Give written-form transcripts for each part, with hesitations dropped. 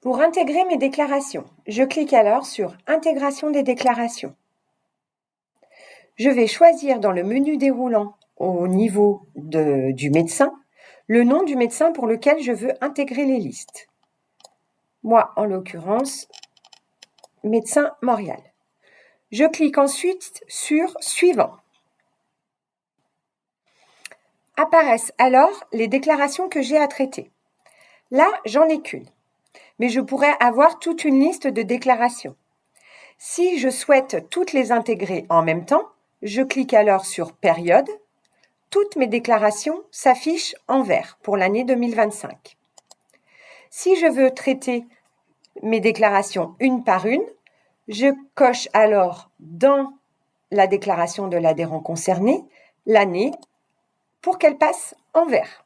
Pour intégrer mes déclarations, je clique alors sur « Intégration des déclarations ». Je vais choisir dans le menu déroulant au niveau du médecin le nom du médecin pour lequel je veux intégrer les listes. Moi, en l'occurrence, médecin Morial. Je clique ensuite sur « Suivant ». Apparaissent alors les déclarations que j'ai à traiter. Là, j'en ai qu'une, mais je pourrais avoir toute une liste de déclarations. Si je souhaite toutes les intégrer en même temps, je clique alors sur « Période ». Toutes mes déclarations s'affichent en vert pour l'année 2025. Si je veux traiter mes déclarations une par une, je coche alors dans la déclaration de l'adhérent concerné l'année pour qu'elle passe en vert.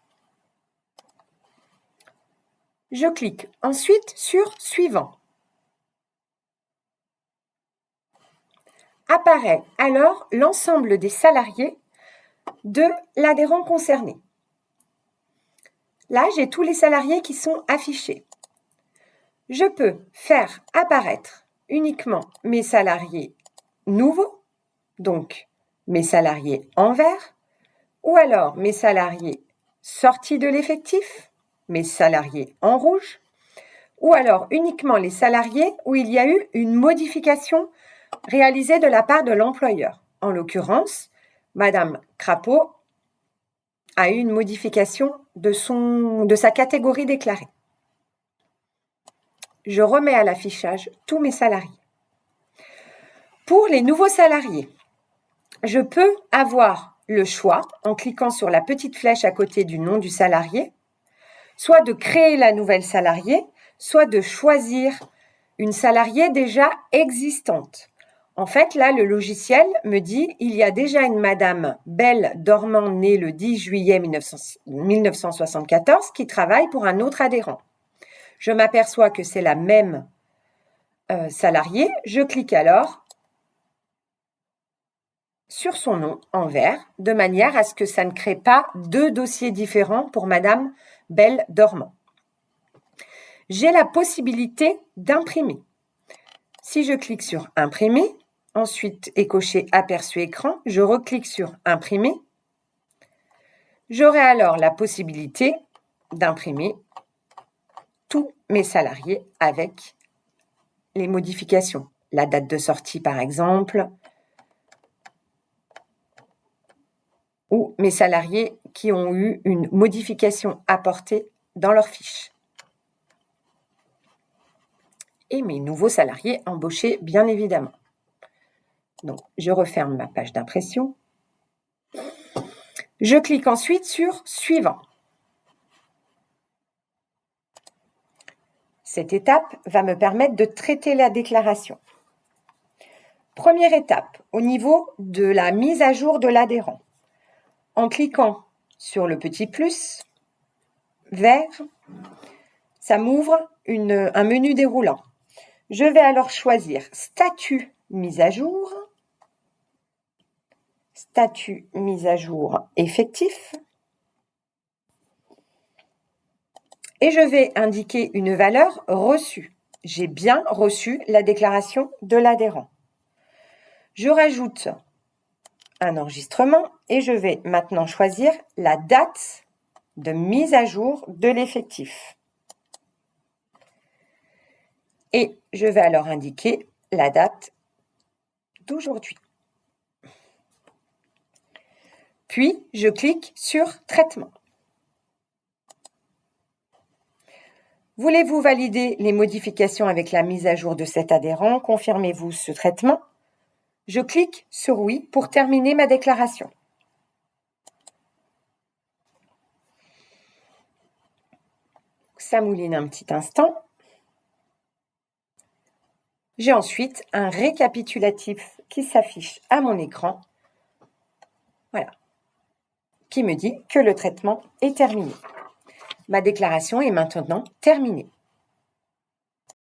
Je clique ensuite sur « Suivant ». Apparaît alors l'ensemble des salariés de l'adhérent concerné. Là, j'ai tous les salariés qui sont affichés. Je peux faire apparaître uniquement mes salariés nouveaux, donc mes salariés en vert, ou alors mes salariés sortis de l'effectif, mes salariés en rouge, ou alors uniquement les salariés où il y a eu une modification réalisée de la part de l'employeur. En l'occurrence, Madame Crapaud a eu une modification de sa catégorie déclarée. Je remets à l'affichage tous mes salariés. Pour les nouveaux salariés, je peux avoir le choix, en cliquant sur la petite flèche à côté du nom du salarié, soit de créer la nouvelle salariée, soit de choisir une salariée déjà existante. En fait, là, le logiciel me dit il y a déjà une Madame Belle Dormant née le 10 juillet 1974 qui travaille pour un autre adhérent. Je m'aperçois que c'est la même salariée. Je clique alors sur son nom en vert, de manière à ce que ça ne crée pas deux dossiers différents pour Madame Belle Dormant. J'ai la possibilité d'imprimer. Si je clique sur « Imprimer », ensuite est coché « Aperçu écran », je reclique sur « Imprimer ». J'aurai alors la possibilité d'imprimer tous mes salariés avec les modifications. La date de sortie, par exemple, ou mes salariés qui ont eu une modification apportée dans leur fiche. Et mes nouveaux salariés embauchés, bien évidemment. Donc, je referme ma page d'impression. Je clique ensuite sur « Suivant ». Cette étape va me permettre de traiter la déclaration. Première étape, au niveau de la mise à jour de l'adhérent. En cliquant sur le petit plus vert, ça m'ouvre un menu déroulant. Je vais alors choisir « Statut mise à jour », « Statut mise à jour effectif » et je vais indiquer une valeur reçue. J'ai bien reçu la déclaration de l'adhérent. Je rajoute un enregistrement et je vais maintenant choisir la date de mise à jour de l'effectif. Et je vais alors indiquer la date d'aujourd'hui. Puis, je clique sur « Traitement ». Voulez-vous valider les modifications avec la mise à jour de cet adhérent? Confirmez-vous ce traitement? Je clique sur « Oui » pour terminer ma déclaration. Ça mouline un petit instant. J'ai ensuite un récapitulatif qui s'affiche à mon écran. Voilà. Qui me dit que le traitement est terminé. Ma déclaration est maintenant terminée.